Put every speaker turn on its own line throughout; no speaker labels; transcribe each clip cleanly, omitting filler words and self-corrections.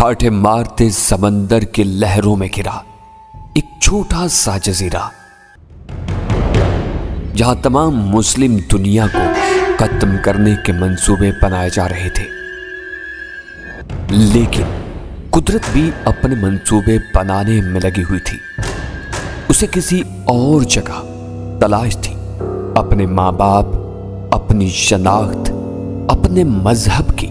ٹھاٹھے مارتے سمندر کے لہروں میں گرا ایک چھوٹا سا جزیرہ، جہاں تمام مسلم دنیا کو ختم کرنے کے منصوبے بنائے جا رہے تھے۔ لیکن قدرت بھی اپنے منصوبے بنانے میں لگی ہوئی تھی۔ اسے کسی اور جگہ تلاش تھی، اپنے ماں باپ، اپنی شناخت، اپنے مذہب کی۔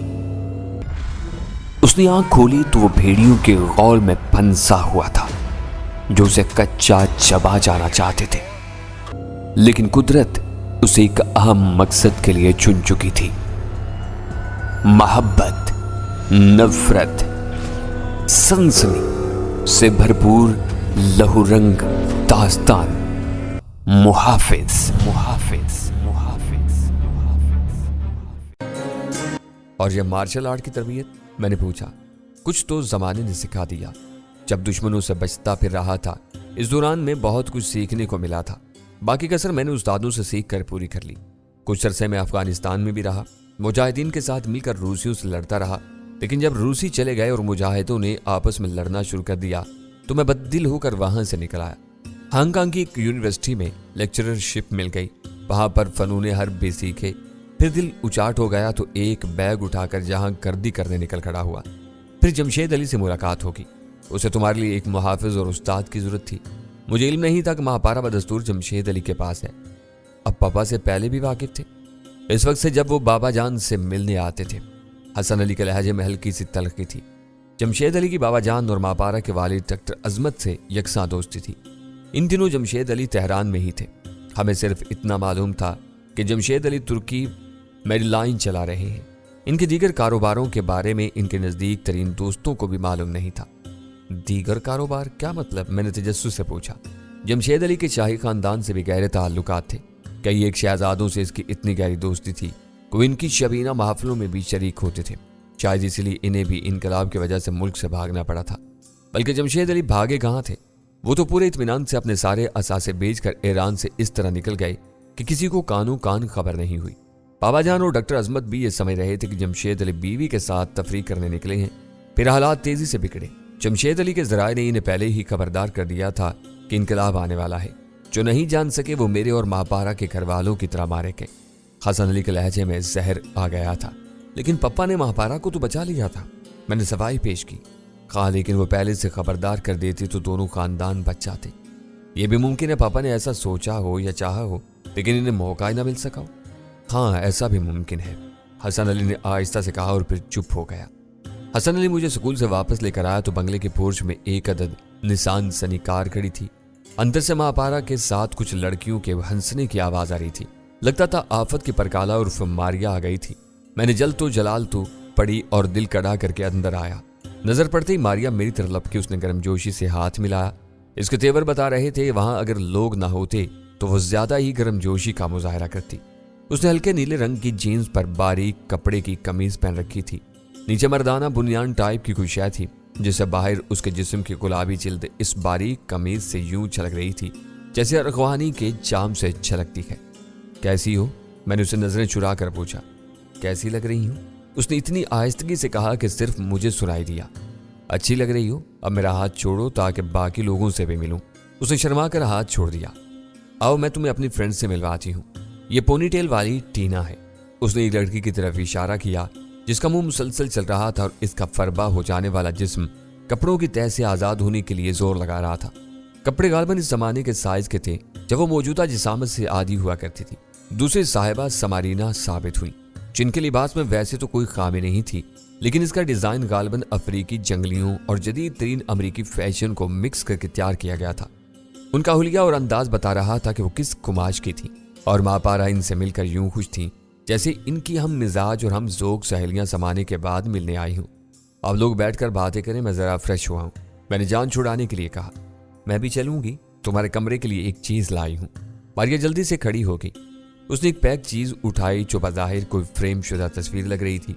اس نے آنکھ کھولی تو وہ بھیڑیوں کے غول میں پھنسا ہوا تھا جو اسے کچا چبا جانا چاہتے تھے۔ لیکن قدرت اسے ایک اہم مقصد کے لیے چن چکی تھی، محبت، نفرت، سنسنی سے بھرپور لہو رنگ داستان۔ محافظ محافظ محافظ اور یہ مارشل آرٹ کی تربیت؟ میں نے پوچھا۔ کچھ تو زمانے نے سکھا دیا۔ جب دشمنوں سے بچتا پھر رہا تھا، اس دوران میں بہت کچھ سیکھنے کو ملا تھا۔ باقی کسر میں نے استادوں سے سیکھ کر پوری کر لی۔ کچھ عرصے میں افغانستان میں بھی رہا، مجاہدین کے ساتھ مل کر روسیوں سے لڑتا رہا۔ لیکن جب روسی چلے گئے اور مجاہدوں نے آپس میں لڑنا شروع کر دیا تو میں بددل ہو کر وہاں سے نکل آیا۔ ہانگ کانگ کی ایک یونیورسٹی میں لیکچررشپ مل گئی، وہاں پر فنون حرب بھی سیکھے۔ پھر دل اچاٹ ہو گیا تو ایک بیگ اٹھا کر جہاں گردی کرنے نکل کھڑا ہوا۔ پھر جمشید علی سے ملاقات ہوگی۔ اسے تمہارے لیے ایک محافظ اور استاد کی ضرورت تھی۔ مجھے علم نہیں تھا کہ مہاپارا بدستور جمشید علی کے پاس ہے۔ اب پاپا سے پہلے بھی واقف تھے، اس وقت سے جب وہ بابا جان سے ملنے آتے تھے۔ حسن علی کے لہجے میں ہلکی سی تلخی تھی۔ جمشید علی کی بابا جان اور مہاپارا کے والد ڈاکٹر عظمت سے یکساں دوستی تھی۔ ان دنوں جمشید علی تہران میں ہی تھے۔ ہمیں صرف اتنا معلوم تھا کہ جمشید علی ترکی میری لائن چلا رہے ہیں۔ ان کے دیگر کاروباروں کے بارے میں ان کے نزدیک ترین دوستوں کو بھی معلوم نہیں تھا۔ دیگر کاروبار کیا مطلب؟ میں نے تجسس سے پوچھا۔ جمشید علی کے شاہی خاندان سے بھی گہرے تعلقات تھے۔ کئی ایک شہزادوں سے اس کی اتنی گہری دوستی تھی کہ وہ ان کی شبینہ محفلوں میں بھی شریک ہوتے تھے۔ شاید اسی لیے انہیں بھی انقلاب کی وجہ سے ملک سے بھاگنا پڑا تھا۔ بلکہ جمشید علی بھاگے کہاں تھے؟ وہ تو پورے اطمینان سے اپنے سارے اثاثے بیچ کر ایران سے اس طرح نکل گئے کہ کسی کو کانوں کان خبر نہیں ہوئی۔ بابا جان اور ڈاکٹر عظمت بھی یہ سمجھ رہے تھے کہ جمشید علی بیوی کے ساتھ تفریح کرنے نکلے ہیں۔ پھر حالات تیزی سے بگڑے۔ جمشید علی کے ذرائع نے انہیں پہلے ہی خبردار کر دیا تھا کہ انقلاب آنے والا ہے۔ جو نہیں جان سکے وہ میرے اور مہاپارا کے گھر والوں کی طرح مارے گئے۔ حسن علی کے لہجے میں زہر آ گیا تھا۔ لیکن پپا نے مہاپارا کو تو بچا لیا تھا، میں نے صفائی پیش کی۔ کہا لیکن وہ پہلے سے خبردار کر دیتے تو دونوں خاندان بچ جاتے۔ یہ بھی ممکن ہے پاپا نے ایسا سوچا ہو یا چاہا ہو، لیکن انہیں موقع ہی نہ مل سکا ہو۔ ہاں ایسا بھی ممکن ہے، حسن علی نے آہستہ سے کہا اور پھر چپ ہو گیا۔ حسن علی مجھے سکول سے واپس لے کر آیا تو بنگلے کے پورچ میں ایک عدد نسان سنی کار کھڑی تھی۔ اندر سے مہاپارا کے ساتھ کچھ لڑکیوں کے ہنسنے کی آواز آ رہی تھی۔ لگتا تھا آفت کی پرکالا عرف ماریا آ گئی تھی۔ میں نے جلد تو جلال تو پڑی اور دل کڑا کر کے اندر آیا۔ نظر پڑتے ہی ماریا میری طرف لپکی، اس نے گرم جوشی سے ہاتھ ملایا۔ اس کے تیور بتا رہے تھے وہاں اگر لوگ نہ ہوتے تو وہ زیادہ ہی گرم جوشی کا مظاہرہ کرتی۔ اس نے ہلکے نیلے رنگ کی جینز پر باریک کپڑے کی قمیض پہن رکھی تھی۔ نیچے مردانہ بنیان ٹائپ کی کوئی شے تھی جس سے باہر اس کے جسم کی گلابی جلد اس باریک قمیض سے یوں چھلک رہی تھی جیسے ارغوانی کے جام سے چھلکتی ہے۔ کیسی ہو؟ میں نے اسے نظریں چرا کر پوچھا۔ کیسی لگ رہی ہوں؟ اس نے اتنی آہستگی سے کہا کہ صرف مجھے سنائی دیا۔ اچھی لگ رہی ہو، اب میرا ہاتھ چھوڑو تاکہ باقی لوگوں سے بھی ملوں۔ اس نے شرما کر ہاتھ چھوڑ دیا۔ آؤ میں تمہیں اپنی فرینڈ سے ملواتی ہوں، یہ پونی ٹیل والی ٹینا ہے۔ اس نے ایک لڑکی کی طرف اشارہ کیا جس کا منہ مسلسل چل رہا تھا اور اس کا فربا ہو جانے والا جسم کپڑوں کی تہہ سے آزاد ہونے کے لیے زور لگا رہا تھا۔ کپڑے غالباً اس زمانے کے سائز کے تھے جب وہ موجودہ جسامت سے عادی ہوا کرتی تھی۔ دوسری صاحبہ سمارینا ثابت ہوئی، جن کے لباس میں ویسے تو کوئی خامی نہیں تھی، لیکن اس کا ڈیزائن غالباً افریقی جنگلیوں اور جدید ترین امریکی فیشن کو مکس کر کے تیار کیا گیا تھا۔ ان کا حلیہ اور انداز بتا رہا تھا کہ وہ کس قماش کی تھی، اور مہاپارا ان سے مل کر یوں خوش تھیں جیسے ان کی ہم مزاج اور ہم ذوق سہیلیاں زمانے کے بعد ملنے آئی ہوں۔ اب لوگ بیٹھ کر باتیں کریں، میں ذرا فریش ہوا ہوں۔ میں نے جان چھڑانے کے لیے کہا۔ میں بھی چلوں گی، تمہارے کمرے کے لیے ایک چیز لائی ہوں۔ ماریا جلدی سے کھڑی ہو گئی۔ اس نے ایک پیک چیز اٹھائی جو بظاہر کوئی فریم شدہ تصویر لگ رہی تھی۔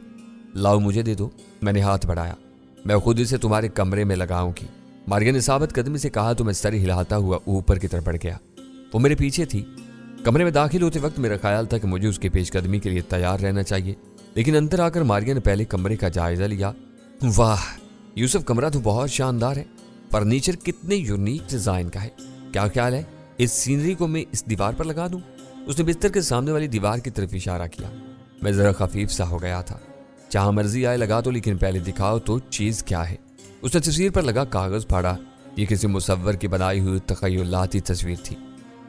لاؤ مجھے دے دو، میں نے ہاتھ بڑھایا۔ میں خود اسے تمہارے کمرے میں لگاؤں گی، ماریا نے ثابت قدمی سے کہا تو میں سر ہلاتا ہوا اوپر کی طرف بڑھ گیا۔ وہ میرے پیچھے تھی۔ کمرے میں داخل ہوتے وقت میرا خیال تھا کہ مجھے اس کے پیش قدمی کے لیے تیار رہنا چاہیے، لیکن اندر آ کر ماریا نے پہلے کمرے کا جائزہ لیا۔ واہ، यूसुफ कमरा तो बहुत शानदार है, फर्नीचर कितने यूनिक डिजाइन का है, क्या ख्याल है इस सीनरी को मैं इस दीवार पर लगा दूं? उसने बिस्तर के सामने वाली दीवार की तरफ इशारा किया। मैं जरा खफीफ सा हो गया था। जहां मर्जी आए लगा दो, लेकिन पहले दिखाओ तो चीज क्या है। उसने तस्वीर पर लगा कागज फाड़ा। ये किसी मुसव्वर की बनाई हुई तखय्युलाती तस्वीर थी।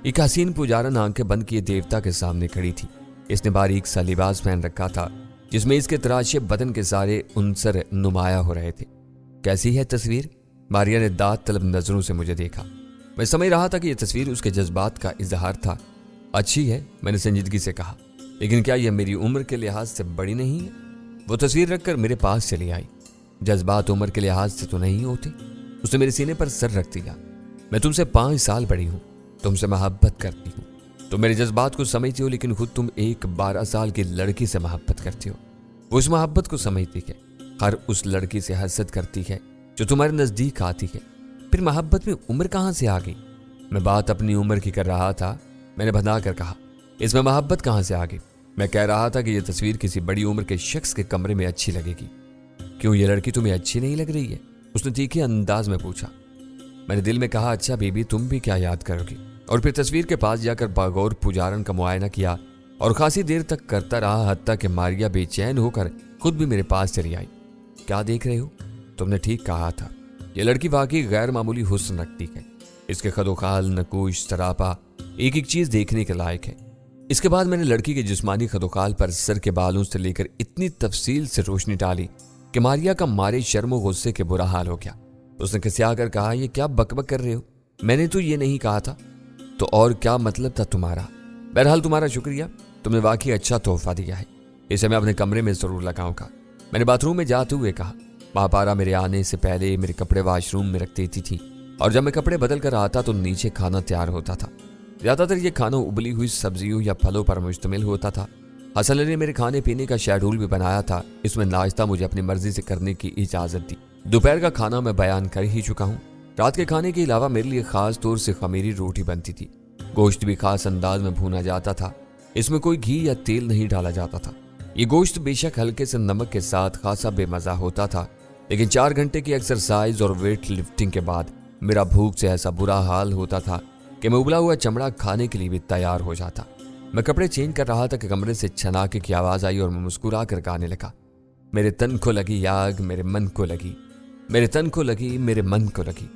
एक हसीन पुजारन आंखें बंद किए देवता के सामने खड़ी थी। इसने बारीक सा लिबास पहन रखा था जिसमें इसके तराशे बदन के सारे उनसर नुमाया हो रहे थे। कैसी है तस्वीर? मारिया ने दाद तलब नजरों से मुझे देखा। मैं समझ रहा था कि यह तस्वीर उसके जज्बात का इजहार था। अच्छी है, मैंने संजीदगी से कहा, लेकिन क्या यह मेरी उम्र के लिहाज से बड़ी नहीं है? वो तस्वीर रखकर मेरे पास चली आई। जज्बात उम्र के लिहाज से तो नहीं होते। उसने मेरे सीने पर सर रख दिया। मैं तुमसे 5 साल बड़ी हूँ, तुमसे मोहब्बत करती हूँ। तुम मेरे जज्बात को समझती हो, लेकिन खुद तुम एक 12 साल की लड़की से मोहब्बत करती हो। वो उस मोहब्बत को समझती है, हर उस लड़की से हसद करती है जो तुम्हारे नजदीक आती है। फिर मोहब्बत में उम्र कहाँ से आ गई? मैं बात अपनी उम्र की कर रहा था। मैंने भदा कर कहा, इसमें मोहब्बत कहाँ से आ गई? मैं कह रहा था कि यह तस्वीर किसी बड़ी उम्र के शख्स के कमरे में अच्छी लगेगी। क्यों, ये लड़की तुम्हें अच्छी नहीं लग रही है? उसने तीखे अंदाज में पूछा। मैंने दिल में कहा, अच्छा बीबी, तुम भी क्या याद करोगी? और फिर तस्वीर के पास जाकर बागौर पुजारन का मुआयना किया और खासी देर तक करता रहा, हत्ता कि मारिया बेचैन होकर खुद भी मेरे पास चली आई। क्या देख रहे हो? तुमने ठीक कहा था, यह लड़की वाकई गैर मामूली हुस्न रखती है। इसके खदोखाल, नकूश, सरापा एक एक चीज देखने के लायक है। इसके बाद मैंने लड़की के जिस्मानी खदोखाल पर सर के बालों से लेकर इतनी तफसील से रोशनी डाली कि मारिया का मारे शर्म और गुस्से के बुरा हाल हो गया। उसने किसिया कर कहा, ये क्या बकबक कर रहे हो? मैंने तो ये नहीं कहा था। तो और क्या मतलब था तुम्हारा? बहरहाल तुम्हारा शुक्रिया, तुमने वाकई अच्छा तोहफा दिया है। इसे मैं अपने कमरे में जरूर लगाऊंगा। मैंने बाथरूम में जाते हुए कहा। महापारा मेरे आने से पहले मेरे कपड़े वॉशरूम में रख देती थी और जब मैं कपड़े बदल कर आता तो नीचे खाना तैयार होता था। ज्यादातर ये खाना उबली हुई सब्जियों या फलों पर मुश्तमिल होता था। हसन ने मेरे खाने पीने का शेड्यूल भी बनाया था। इसमें नाश्ता मुझे अपनी मर्जी से करने की इजाजत दी। दोपहर का खाना मैं बयान कर ही चुका हूँ। रात के खाने के अलावा मेरे लिए खास तौर से खमीरी रोटी बनती थी। गोश्त भी खास अंदाज में भूना जाता था। इसमें कोई घी या तेल नहीं डाला जाता था। ये गोश्त बेशक हल्के से नमक के साथ खासा बेमजा होता था, लेकिन 4 घंटे की एक्सरसाइज और वेट लिफ्टिंग के बाद मेरा भूख से ऐसा बुरा हाल होता था कि मैं उबला हुआ चमड़ा खाने के लिए भी तैयार हो जाता। मैं कपड़े चेंज कर रहा था कि कमरे से छनाके की आवाज आई और मैं मुस्कुरा कर गाने लगा। मेरे तन को लगी आग, मेरे मन को लगी, मेरे तन को लगी, मेरे मन को लगी।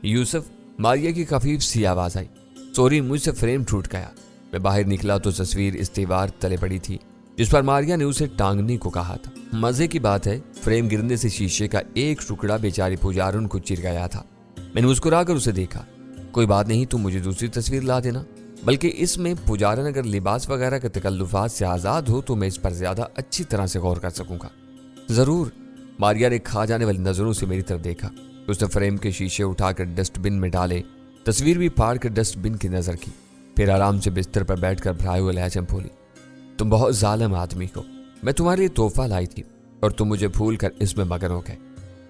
यूसुफ, मारिया की खफीफ सी आवाज आई। सॉरी, मुझसे फ्रेम टूट गया। मैं बाहर निकला तो तस्वीर इस दीवार तले पड़ी थी जिस पर मारिया ने उसे टांगने को कहा था। मजे की बात है, फ्रेम गिरने से शीशे का एक टुकड़ा बेचारी पुजारन को चिर गया था। मैंने मुस्कुराकर उसे देखा। कोई बात नहीं, तुम मुझे दूसरी तस्वीर ला देना। बल्कि इसमें पुजारन अगर लिबास वगैरह के तकल्लुफात से आज़ाद हो तो मैं इस पर ज्यादा अच्छी तरह से गौर कर सकूंगा। जरूर। मारिया ने खा जाने वाली नजरों से मेरी तरफ देखा। उसने फ्रेम के शीशे उठाकर डस्टबिन में डाले, तस्वीर भी फाड़ कर डस्टबिन की नजर की, फिर आराम से बिस्तर पर बैठकर भराए हुए लहजे में बोली, तुम बहुत जालिम आदमी हो। मैं तुम्हारे लिए तोहफा लाई थी और तुम मुझे भूल कर इसमें मगन हो गए।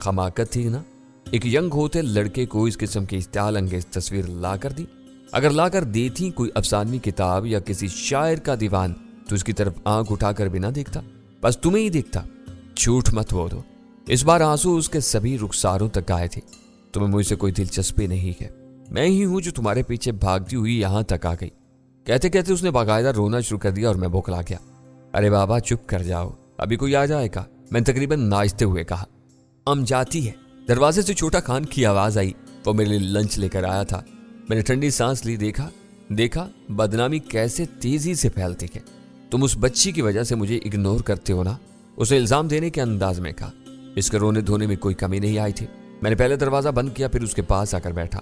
खमाकत थी ना? एक यंग होते लड़के को इस किस्म की इस्तेमाल अंगेज तस्वीर ला कर दी। अगर ला कर दी थी कोई अफसानवी किताब या किसी शायर का दीवान तो उसकी तरफ आंख उठाकर भी ना देखता, बस तुम्हें ही देखता। झूठ मत बोलो। इस बार आंसू उसके सभी रुखसारों तक आए थे। तुम्हें मुझसे कोई दिलचस्पी नहीं है। मैं ही हूं जो तुम्हारे पीछे भागती हुई यहां तक आ गई। कहते कहते उसने बाकायदा रोना शुरू कर दिया और मैं बौखला गया। अरे बाबा चुप कर जाओ, अभी कोई आ जाएगा, मैंने तकरीबन नाचते हुए कहा। अम जाती है। दरवाजे से छोटा खान की आवाज आई। वो मेरे लिए लंच लेकर आया था। मैंने ठंडी सांस ली। देखा बदनामी कैसे तेजी से फैलती है। तुम उस बच्ची की वजह से मुझे इग्नोर करते हो ना? उसे इल्जाम देने के अंदाज में कहा। इसके रोने धोने में कोई कमी नहीं आई थी। मैंने पहले दरवाजा बंद किया, फिर उसके पास आकर बैठा।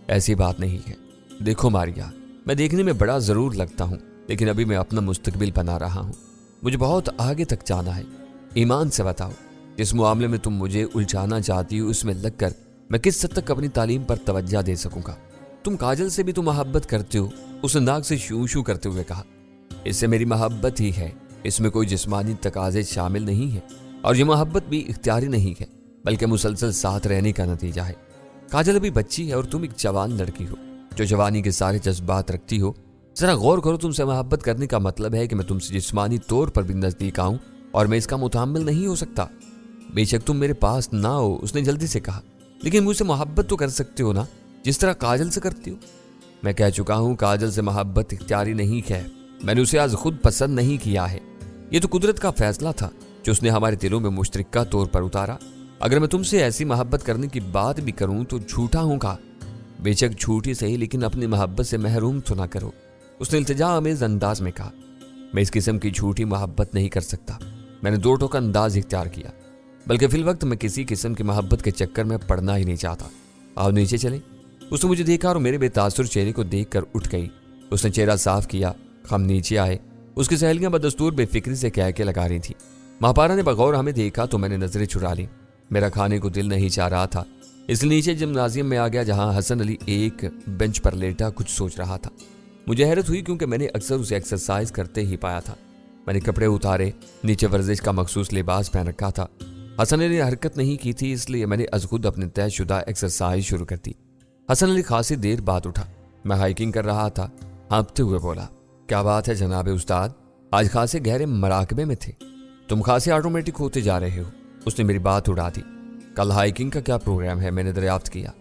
ऐसी बात नहीं है। देखो मारिया, मैं देखने में बड़ा जरूर लगता हूँ, लेकिन अभी मैं अपना मुस्तकबिल बना रहा हूँ। मुझे बहुत आगे तक जाना है। ईमान से बताओ, जिस मामले में तुम मुझे उलझाना चाहती हो उसमें लगकर मैं किस हद तक अपनी तालीम पर तवज्जो दे सकूंगा? तुम काजल से भी तो मोहब्बत करते हो, उसने नाक से शू शू करते हुए कहा। इससे मेरी मोहब्बत ही है, इसमें कोई जिस्मानी तकाजे शामिल नहीं है और ये मोहब्बत भी इख्तियारी नहीं है, बल्कि मुसलसल साथ रहने का नतीजा है। काजल अभी बच्ची है और तुम एक जवान लड़की हो जो जवानी के सारे जज्बात रखती हो। जरा गौर करो, तुमसे मोहब्बत करने का मतलब है कि मैं तुमसे जिस्मानी तौर पर भी नजदीक आऊं और मैं इसका मुतामिल नहीं हो सकता। بے شک تم میرے پاس نہ ہو، اس نے جلدی سے کہا، لیکن مجھ سے محبت تو کر سکتے ہو نا، جس طرح کاجل سے کرتی ہو۔ میں کہہ چکا ہوں کاجل سے محبت اختیاری نہیں ہے، میں نے اسے آج خود پسند نہیں کیا ہے، یہ تو قدرت کا فیصلہ تھا جو اس نے ہمارے دلوں میں مشترکہ طور پر اتارا۔ اگر میں تم سے ایسی محبت کرنے کی بات بھی کروں تو جھوٹا ہوں گا۔ بے شک جھوٹی صحیح، لیکن اپنی محبت سے محروم تو نہ کرو، اس نے التجا آمیز انداز میں کہا۔ میں اس قسم کی جھوٹی محبت نہیں کر سکتا۔ میں نے دو ٹوکا انداز اختیار کیا، بلکہ فی الوقت میں کسی قسم کی محبت کے چکر میں پڑنا ہی نہیں چاہتا۔ آؤ نیچے چلیں۔ اس نے مجھے دیکھا اور میرے بے تاثر چہرے کو دیکھ کر اٹھ گئی۔ اس نے چہرہ صاف کیا، ہم نیچے آئے۔ اس کی سہیلیاں بدستور بے فکری سے کہہ کے لگا رہی تھیں۔ ماپارا نے بغور ہمیں دیکھا تو میں نے نظریں چھڑا لی۔ میرا کھانے کو دل نہیں چاہ رہا تھا، اس لیے نیچے جمنازیم میں آ گیا جہاں حسن علی ایک بینچ پر لیٹا کچھ سوچ رہا تھا۔ مجھے حیرت ہوئی کیونکہ میں نے اکثر اسے ایکسرسائز کرتے ہی پایا تھا۔ میں نے کپڑے اتارے، نیچے ورزش کا مخصوص لباس پہن رکھا تھا۔ حسن علی نے حرکت نہیں کی تھی، اس لیے میں نے از خود اپنے طے شدہ ایکسرسائز شروع کر دی۔ حسن علی خاصی دیر بعد اٹھا۔ میں ہائیکنگ کر رہا تھا، ہانپتے ہوئے بولا، کیا بات ہے جناب استاد، آج خاصے گہرے مراقبے میں تھے، تم خاصے آٹومیٹک ہوتے جا رہے ہو۔ اس نے میری بات اڑا دی۔ کل ہائیکنگ کا کیا پروگرام ہے؟ میں نے دریافت کیا۔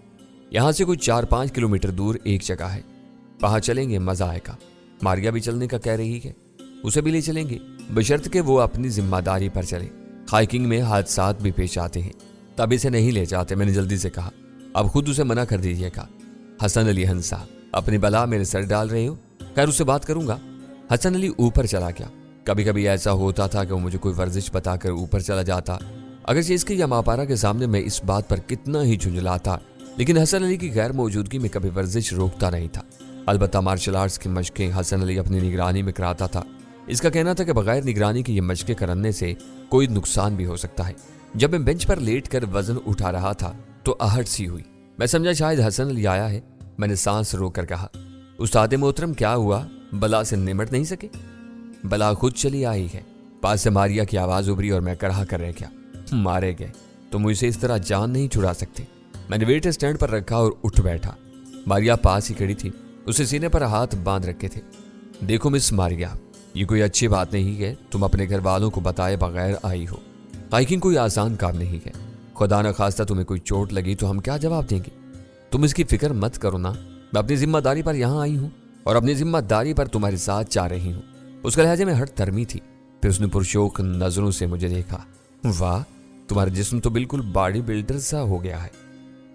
یہاں سے کوئی 4-5 کلومیٹر دور ایک جگہ ہے، وہاں چلیں گے، مزہ آئے گا۔ ماریا بھی چلنے کا کہہ رہی ہے، اسے بھی لے چلیں گے، بشرط کہ وہ اپنی ذمہ داری پر چلے۔ ہائیکنگ میں حادثات بھی پیش آتے ہیں، تب اسے نہیں لے جاتے، میں نے جلدی سے کہا۔ اب خود اسے منع کر دیجیے گا۔ حسن علی ہنسا، اپنی بلا میرے سر ڈال رہے ہو؟ خیر، اس سے بات کروں گا۔ حسن علی اوپر چلا گیا۔ کبھی کبھی ایسا ہوتا تھا کہ وہ مجھے کوئی ورزش بتا کر اوپر چلا جاتا، اگرچہ اس کے یا ماپارا کے سامنے میں اس بات پر کتنا ہی جھنجھلاتا، لیکن حسن علی کی غیر موجودگی میں کبھی ورزش روکتا نہیں تھا۔ البتہ مارشل آرٹس کی مشقیں حسن علی اپنی نگرانی میں کراتا تھا۔ اس کا کہنا تھا کہ بغیر نگرانی کی یہ مشقیں کرنے سے کوئی نقصان بھی ہو سکتا ہے۔ جب میں بینچ پر لیٹ کر وزن اٹھا رہا تھا تو آہٹ سی ہوئی۔ میں سمجھا شاید حسن علی آیا ہے۔ میں نے سانس روک کر کہا، استاد محترم کیا ہوا، بلا سے نمٹ نہیں سکے؟ بلا خود چلی آئی ہے۔ پاس سے ماریا کی آواز ابھری اور میں کڑھا کر رہ گیا۔ مارے گئے تو مجھ سے اس طرح جان نہیں چھڑا سکتے۔ میں نے ویٹ اسٹینڈ پر رکھا اور اٹھ بیٹھا۔ ماریا پاس ہی کھڑی تھی، اسے سینے پر ہاتھ باندھ رکھے تھے۔ دیکھو مس ماریا، یہ کوئی اچھی بات نہیں ہے، تم اپنے گھر والوں کو بتائے بغیر آئی ہو۔ ہائیکنگ کوئی آسان کام نہیں ہے، خدا نہ خواستہ تمہیں کوئی چوٹ لگی تو ہم کیا جواب دیں گے؟ تم اس کی فکر مت کرو نا، میں اپنی ذمہ داری پر یہاں آئی ہوں اور اپنی ذمہ داری پر تمہارے ساتھ جا رہی ہوں۔ اس کے لہجے میں ہٹ ترمی تھی۔ پھر اس نے پرشوق نظروں سے مجھے دیکھا۔ واہ، تمہارا جسم تو بالکل باڈی بلڈر سا ہو گیا ہے۔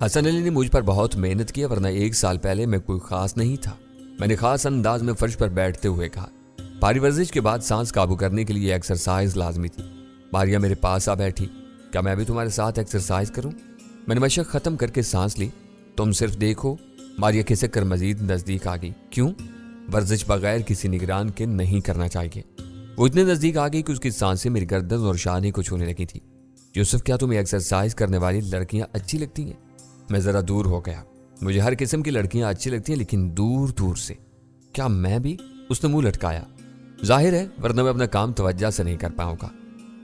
حسن علی نے مجھ پر بہت محنت کی، ورنہ 1 سال پہلے میں کوئی خاص نہیں تھا۔ میں نے خاص انداز میں فرش پر بیٹھتے ہوئے کہا، بھاری ورزش کے بعد سانس قابو کرنے کے لیے ایکسرسائز لازمی تھی۔ ماریا میرے پاس آ بیٹھی، کیا میں بھی تمہارے ساتھ ایکسرسائز کروں؟ میں نے مشق ختم کر کے سانس لی۔ تم صرف دیکھو۔ ماریا کھسک کر مزید نزدیک آ گئی۔ کیوں؟ ورزش بغیر کسی نگران کے نہیں کرنا چاہیے۔ وہ اتنے نزدیک آ گئی کہ اس کی سانسیں میری گردن اور شانے کو چھونے لگی تھی۔ یوسف، کیا تمہیں ایکسرسائز کرنے والی لڑکیاں اچھی لگتی ہیں؟ میں ذرا دور ہو گیا۔ مجھے ہر قسم کی لڑکیاں اچھی لگتی ہیں، لیکن دور دور سے۔ کیا میں بھی؟ اس نے منہ لٹکایا۔ ظاہر ہے، ورنہ میں اپنا کام توجہ سے نہیں کر پاؤں گا،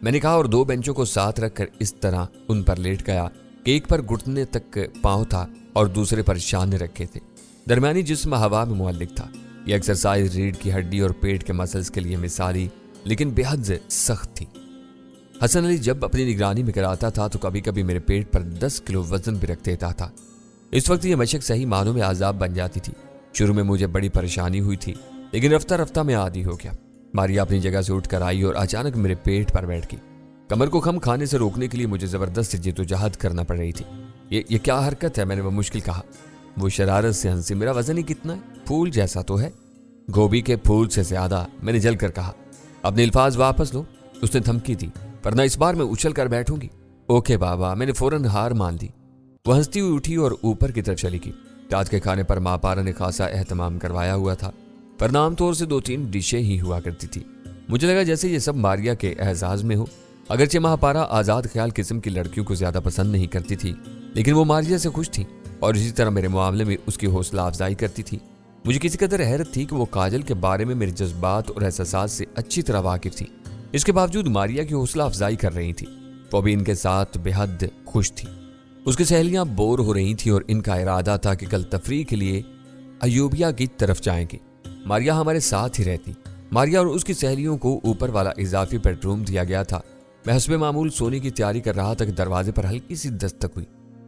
میں نے کہا، اور 2 بینچوں کو ساتھ رکھ کر اس طرح ان پر لیٹ گیا کہ ایک پر گھٹنے تک پاؤں تھا اور دوسرے پر شانے رکھے تھے۔ درمیانی جسم ہوا میں معلق تھا۔ یہ ایکسرسائز ریڑھ کی ہڈی اور پیٹ کے مسلز کے لیے مثالی لیکن بے حد سخت تھی۔ حسن علی جب اپنی نگرانی میں کراتا تھا تو کبھی کبھی میرے پیٹ پر 10 کلو وزن بھی رکھ دیتا تھا۔ اس وقت یہ مشق صحیح معنوں میں عذاب بن جاتی تھی۔ شروع میں مجھے بڑی پریشانی ہوئی تھی، لیکن رفتہ رفتہ میں عادی ہو گیا۔ ماریا اپنی جگہ سے اٹھ کر آئی اور اچانک میرے پیٹ پر بیٹھ گئی۔ کمر کو خم کھانے سے روکنے کے لیے مجھے زبردست جدوجہد کرنا پڑ رہی تھی۔ یہ کیا حرکت ہے؟ میں نے بمشکل کہا۔ وہ شرارت سے ہنسی، میرا وزن ہی کتنا ہے، پھول جیسا تو ہے، گوبھی کے پھول سے زیادہ، میں نے جل کر کہا۔ اپنے الفاظ واپس لو، اس نے دھمکی دی، ورنہ اس بار میں اچھل کر بیٹھوں گی۔ اوکے بابا، میں نے فوراً ہار مان لی۔ وہ ہنستی ہوئی اٹھی اور اوپر کی طرف چلی گئی۔ رات کے کھانے پر ماں پارا نے خاصا اہتمام کروایا ہوا تھا، ورنہ عام طور سے 2-3 ڈشیں ہی ہوا کرتی تھی۔ مجھے لگا جیسے یہ سب ماریا کے اعزاز میں ہو۔ اگرچہ ماں پارا آزاد خیال قسم کی لڑکیوں کو زیادہ پسند نہیں کرتی تھی، لیکن وہ ماریا سے خوش تھی اور اسی طرح میرے معاملے میں اس کی حوصلہ افزائی کرتی تھی۔ مجھے کسی قدر حیرت تھی کہ وہ کاجل کے بارے میں میرے جذبات اور احساسات سے اچھی طرح واقف تھی۔ اس کے باوجود ماریا کی حوصلہ افزائی کر رہی تھی۔ وہ بھی ان کے ساتھ بے حد خوش تھی۔ اس کی سہیلیاں بور ہو رہی تھیں اور ان کا ارادہ تھا کہ کل تفریح کے لیے ایوبیا کی طرف جائیں گے۔ ماریا ہمارے ساتھ ہی رہتی۔ ماریا اور اس کی سہیلیوں کو اوپر والا اضافی بیڈ روم دیا گیا تھا۔ मैं हस्बे मामूल सोने की तैयारी कर रहा था कि दरवाजे पर हल्की सी दस्तक हुई।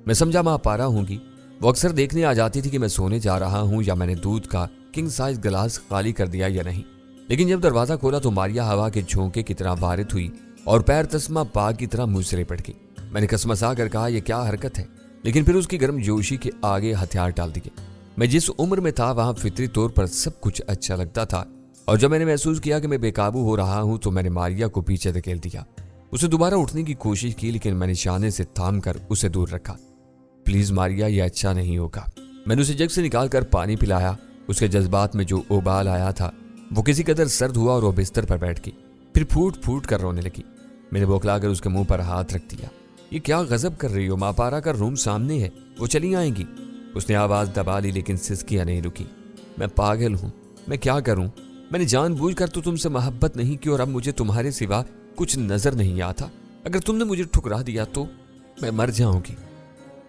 मैं समझा माँ पारा होंगी। वो अक्सर देखने आ जाती थी कि मैं सोने जा रहा हूँ या मैंने दूध का किंग साइज गिलास खाली कर दिया या नहीं। लेकिन जब दरवाजा खोला तो मारिया हवा के झोंके की तरह वारित हुई और पैर तस्मा पाग की तरह मुझ से पड़ गई। मैंने कसमसा कर कहा, यह क्या हरकत है? लेकिन फिर उसकी गर्म जोशी के आगे हथियार डाल दिए। मैं जिस उम्र में था वहां फितरी तौर पर सब कुछ अच्छा लगता था, और जब मैंने महसूस किया कि मैं बेकाबू हो रहा हूं तो मैंने मारिया को पीछे धकेल दिया। उसे दोबारा उठने की कोशिश की, लेकिन मैंने शाने से थाम कर उसे दूर रखा। प्लीज मारिया, यह अच्छा नहीं होगा। मैंने उसे जग से निकालकर पानी पिलाया। उसके जज्बात में जो उबाल आया था वो किसी कदर सर्द हुआ और वो बिस्तर पर बैठ गई। फिर फूट फूट कर रोने लगी। मैंने बौखलाकर उसके मुंह पर हाथ रख दिया। ये क्या गजब कर रही हो? माँ पारा का रूम सामने है, वो चली आएंगी। उसने आवाज दबा ली, लेकिन सिसकियां नहीं रुकी। मैं पागल हूं, मैं क्या करूं? मैंने जानबूझकर तो तुमसे मोहब्बत नहीं की और अब मुझे तुम्हारे सिवा कुछ नजर नहीं आता। अगर तुमने मुझे ठुकरा दिया तो मैं मर जाऊंगी।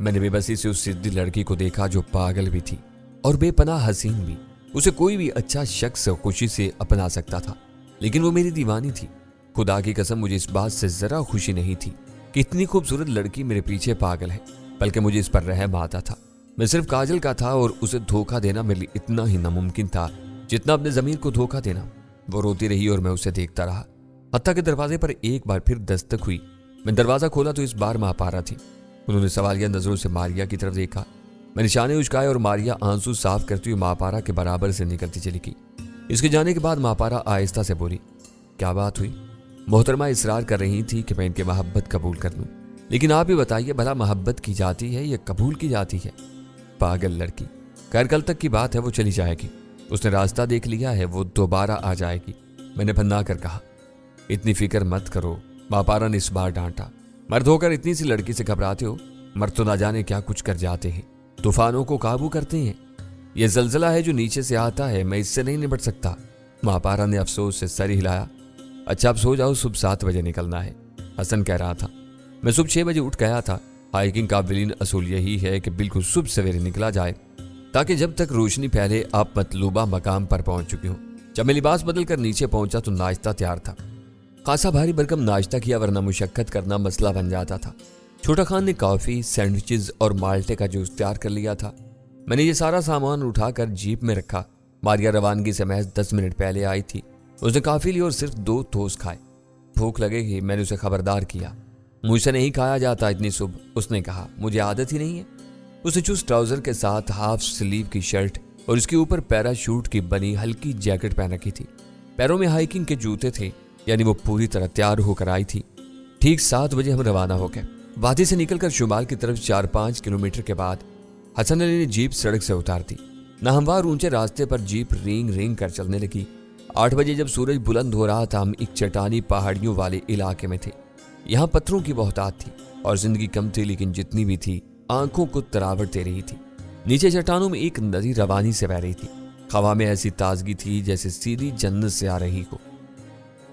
मैंने बेबसी से उस सिद्धी लड़की को देखा जो पागल भी थी और बेपनाह हसीन भी। उसे कोई भी अच्छा शख्स खुशी से अपना सकता था, लेकिन वो मेरी दीवानी थी। खुदा की कसम, मुझे इस बात से जरा खुशी नहीं थी कि इतनी खूबसूरत लड़की मेरे पीछे पागल है, बल्कि मुझे इस पर रहम आता था। मैं सिर्फ काजल का था और उसे धोखा देना मेरे लिए इतना ही नामुमकिन था जितना अपने ज़मीर को धोखा देना। वो रोती रही और मैं उसे देखता रहा, हत्ता के दरवाजे पर एक बार फिर दस्तक हुई। मैं दरवाजा खोला तो इस बार माँ पारा थी। उन्होंने सवालिया नजरों से मारिया की तरफ देखा। मैंने निशाने उचकाए और मारिया आंसू साफ करती हुई माँ पारा के बराबर से निकलती चली गई। इसके जाने के बाद माँ पारा आहिस्ता से बोली, क्या बात हुई? मोहतरमा इसरार कर रही थी कि मैं इनकी मोहब्बत कबूल कर लूं, लेकिन आप ही बताइए, भला मोहब्बत की जाती है या कबूल की जाती है? पागल लड़की, खैर कल तक की बात है, वो चली जाएगी। उसने रास्ता देख लिया है, वो दोबारा आ जाएगी। मैंने भन्ना कर कहा। इतनी फिक्र मत करो, माँ पारा ने इस बार डांटा। मर्द होकर इतनी सी लड़की से घबराते हो? मर्द तो ना जाने क्या कुछ कर जाते हैं, तूफानों को काबू करते हैं। यह जलजला है जो नीचे से आता है, मैं इससे नहीं निपट सकता। माँ पारा ने अफसोस से सर हिलाया। अच्छा अब सो जाओ, सुबह 7 बजे निकलना है, हसन कह रहा था। मैं सुबह 6 बजे उठ गया था। हाइकिंग का विलीन असूल यही है कि बिल्कुल सुबह सवेरे निकला जाए, ताकि जब तक रोशनी फैले आप मतलूबा मकाम पर पहुंच चुके हो। जब मैं लिबास बदल कर नीचे पहुंचा तो नाश्ता तैयार था। खासा भारी भरकम नाश्ता किया, वरना मुशक्कत करना मसला बन जाता था। छोटा खान ने कॉफी, सैंडविचेस और माल्टे का जूस तैयार कर लिया था। मैंने ये सारा सामान उठाकर जीप में रखा। मारिया रवानगी से महज 10 मिनट पहले आई थी। उसने काफी ली और सिर्फ 2 टोस्ट खाए। भूख लगेगी, मैंने उसे खबरदार किया। मुझसे नहीं खाया जाता इतनी सुबह, उसने कहा। मुझे आदत ही नहीं है। उसने चुस्त ट्राउजर के साथ हाफ स्लीव की शर्ट और उसके ऊपर पैराशूट की बनी हल्की जैकेट पहन रखी थी। पैरों में हाइकिंग के जूते थे, यानी वो पूरी तरह तैयार होकर आई थी। ठीक 7 बजे हम रवाना हो गए। वादी से निकलकर शुमाल की तरफ 4-5 किलोमीटर के बाद हसन अली ने जीप सड़क से उतार दी। नाहमवार ऊंचे रास्ते पर जीप रेंग रेंग कर चलने लगी। 8 बजे जब सूरज बुलंद हो रहा था, हम एक चट्टानी पहाड़ियों वाले इलाके में थे। यहाँ पत्थरों की बहुतात थी और जिंदगी कम थी, लेकिन जितनी भी थी आंखों को तरावट दे रही थी। नीचे चट्टानों में एक नदी रवानी से बह रही थी। हवा में ऐसी ताजगी थी जैसे सीधी जन्नत से आ रही हो।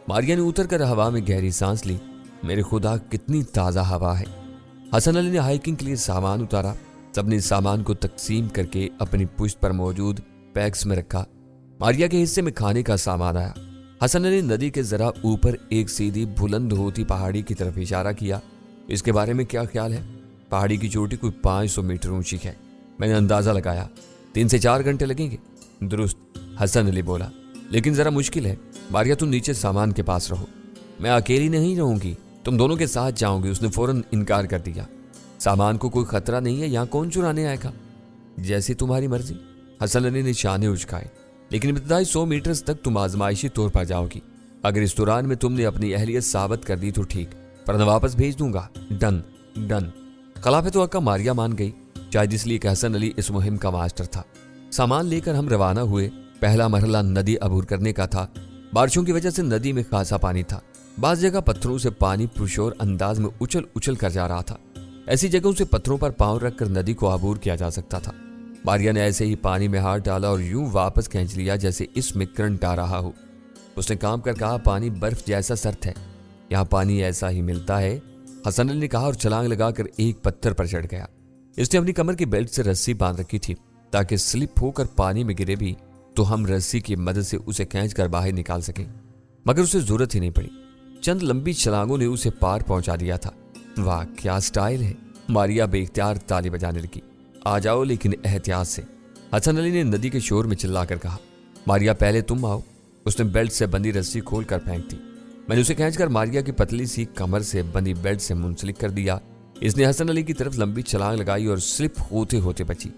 मारिया ने उतर कर हवा में गहरी सांस ली। मेरे खुदा, कितनी ताज़ा हवा है। हसन अली ने हाइकिंग के लिए सामान उतारा। सबने सामान को तकसीम करके अपनी पुश्त पर मौजूद बैग्स में रखा। मारिया के हिस्से में खाने का सामान आया। हसन अली ने नदी के जरा ऊपर एक सीधी बुलंद होती पहाड़ी की तरफ इशारा किया। इसके बारे में क्या ख्याल है? पहाड़ी की चोटी कोई 500 मीटर ऊंची है। मैंने अंदाजा लगाया 3 से 4 घंटे लगेंगे। दुरुस्त, हसन अली बोला, लेकिन जरा मुश्किल है। मारिया, तुम नीचे सामान के पास रहो। मैं अकेली नहीं रहूंगी, तुम दोनों के साथ जाओगे। उसने फौरन इनकार कर दिया। सामान को कोई खतरा नहीं है, यहाँ कौन चुराने आएगा? जैसी तुम्हारी मर्जी। हसन अली ने शाने उचकाए। लेकिन इब्तदाई 100 मीटर तक तुम आजमाइशी तौर पर जाओगी। अगर इस दौरान में तुमने अपनी अहलियत साबित कर दी तो ठीक, वरना वापस भेज दूंगा। Done done. खिलाफत तो अक्का मारिया मान गई, शायद इसलिए कि हसन अली इस मुहिम का मास्टर था। सामान लेकर हम रवाना हुए। पहला मरहला नदी अबूर करने का था। बारिशों की वजह से नदी में खासा पानी था। बाज़ जगह पत्थरों से पानी पुरशोर अंदाज में उछल उछल कर जा रहा था। ऐसी जगहों से पत्थरों पर पांव रखकर नदी को अबूर किया जा सकता था। मारिया ने ऐसे ही पानी में हाथ डाला और यूं वापस खींच लिया जैसे इसमें करंट आ रहा हो। उसने काम कर कहा, पानी बर्फ जैसा सख्त है, यहाँ पानी ऐसा ही मिलता है। हसन अली ने कहा और छलांग लगाकर एक पत्थर पर चढ़ गया। इसने अपनी कमर की बेल्ट से रस्सी बांध रखी थी ताकि स्लिप होकर पानी में गिरे भी तो हम रस्सी की मदद से उसे खींच कर बाहर निकाल सकें, मगर उसे जरूरत ही नहीं पड़ी। चंद लंबी छलांगों ने उसे पार पहुंचा दिया था। वाह क्या स्टाइल है, मारिया बेख्तियार ताली बजाने लगी। आ जाओ लेकिन एहतियात से, हसन अली ने नदी के शोर में चिल्लाकर कहा। मारिया पहले तुम आओ। उसने बेल्ट से बंधी रस्सी खोल कर फेंक दी। मैंने उसे खींचकर मारिया की पतली सी कमर से बंधी बेल्ट से मुंसलिक कर दिया। इसने हसन अली की तरफ लंबी छलांग लगाई और स्लिप होते होते बची।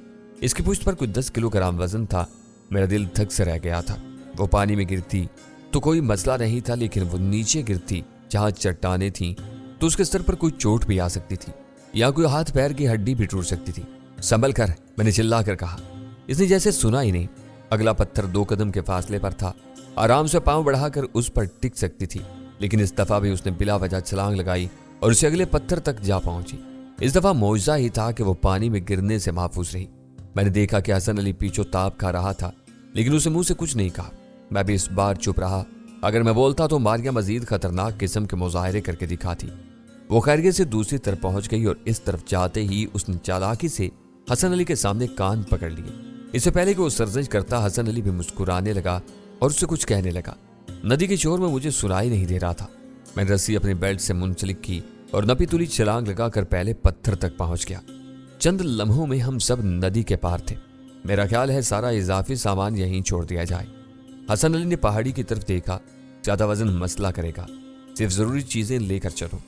इसकी पुश्त पर कुछ 10 किलोग्राम वजन था। मेरा दिल धक से रह गया था। वो पानी में गिरती तो कोई मसला नहीं था, लेकिन वो नीचे गिरती जहां चट्टानें थीं तो उसके सर पर कोई चोट भी आ सकती थी या कोई हाथ पैर की हड्डी भी टूट सकती थी। संभल कर, मैंने चिल्ला कर कहा। इसने जैसे सुना ही नहीं। अगला पत्थर 2 कदम के फासले पर था। आराम से पांव बढ़ाकर उस पर टिक सकती थी, लेकिन इस दफा भी उसने बिला वजह छलांग लगाई और उसे अगले पत्थर तक जा पहुंची। इस दफा मौजज़ा ही था कि वो पानी में गिरने से महफूज रही। मैंने देखा कि हसन अली पीछे ताप खा रहा था, लेकिन उसे मुंह से कुछ नहीं कहा। मैं भी इस बार चुप रहा। अगर मैं बोलता तो मारिया मजीद खतरनाक किस्म के मुजाहरे करके दिखाती। वो खैरियत से दूसरी तरफ पहुंच गई और इस तरफ जाते ही उसने चालाकी से हसन अली के सामने कान पकड़ लिए। इससे पहले कि वो सरजश करता, हसन अली भी मुस्कुराने लगा और उससे कुछ कहने लगा। नदी के शोर में मुझे सुनाई नहीं दे रहा था। मैंने रस्सी अपने बेल्ट से मुंसलिक की और नपी तुली छलांग लगाकर पहले पत्थर तक पहुंच गया। चंद लम्हों में हम सब नदी के पार थे। मेरा ख्याल है सारा इजाफी सामान यहीं छोड़ दिया जाए। हसन अली ने पहाड़ी की तरफ देखा। ज्यादा वजन मसला करेगा, सिर्फ जरूरी चीजें लेकर चलो।